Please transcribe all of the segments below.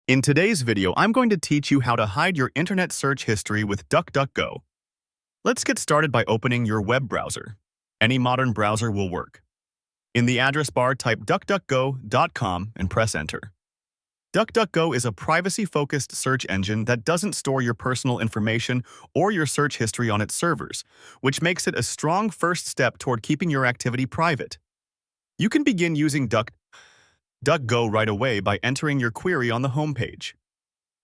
In today's video, I'm going to teach you how to hide your internet search history with DuckDuckGo. Let's get started by opening your web browser. Any modern browser will work. In the address bar, type duckduckgo.com and press enter. DuckDuckGo is a privacy-focused search engine that doesn't store your personal information or your search history on its servers, which makes it a strong first step toward keeping your activity private. You can begin using DuckDuckGo right away by entering your query on the homepage.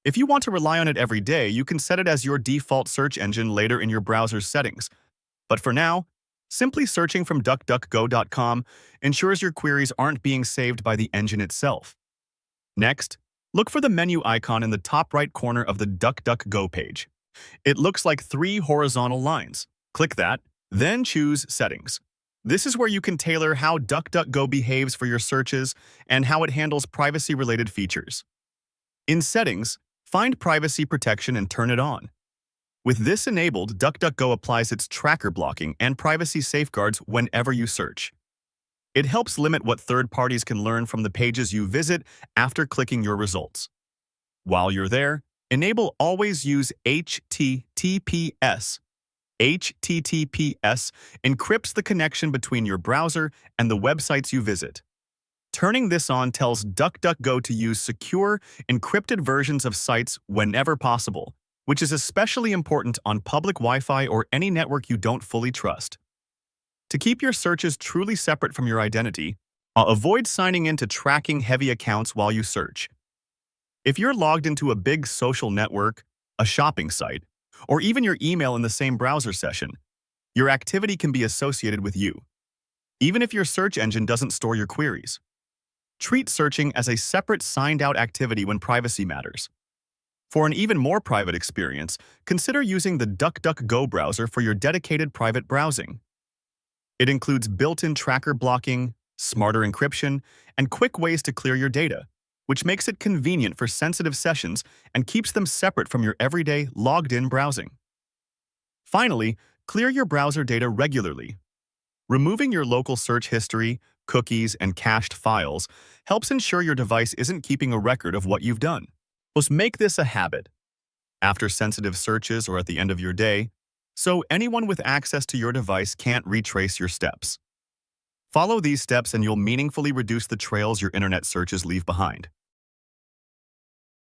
If you want to rely on it every day, you can set it as your default search engine later in your browser's settings. But for now, simply searching from duckduckgo.com ensures your queries aren't being saved by the engine itself. Next, look for the menu icon in the top right corner of the DuckDuckGo page. It looks like 3 horizontal lines. Click that, then choose Settings. This is where you can tailor how DuckDuckGo behaves for your searches and how it handles privacy-related features. In Settings, find Privacy Protection and turn it on. With this enabled, DuckDuckGo applies its tracker blocking and privacy safeguards whenever you search. It helps limit what third parties can learn from the pages you visit after clicking your results. While you're there, enable Always Use HTTPS. HTTPS encrypts the connection between your browser and the websites you visit. Turning this on tells DuckDuckGo to use secure, encrypted versions of sites whenever possible, which is especially important on public Wi-Fi or any network you don't fully trust. To keep your searches truly separate from your identity, avoid signing into tracking-heavy accounts while you search. If you're logged into a big social network, a shopping site, or even your email in the same browser session, your activity can be associated with you, even if your search engine doesn't store your queries. Treat searching as a separate signed-out activity when privacy matters. For an even more private experience, consider using the DuckDuckGo browser for your dedicated private browsing. It includes built-in tracker blocking, smarter encryption, and quick ways to clear your data, which makes it convenient for sensitive sessions and keeps them separate from your everyday logged-in browsing. Finally, clear your browser data regularly. Removing your local search history, cookies, and cached files helps ensure your device isn't keeping a record of what you've done. Let's make this a habit. After sensitive searches or at the end of your day, so anyone with access to your device can't retrace your steps. Follow these steps and you'll meaningfully reduce the trails your internet searches leave behind.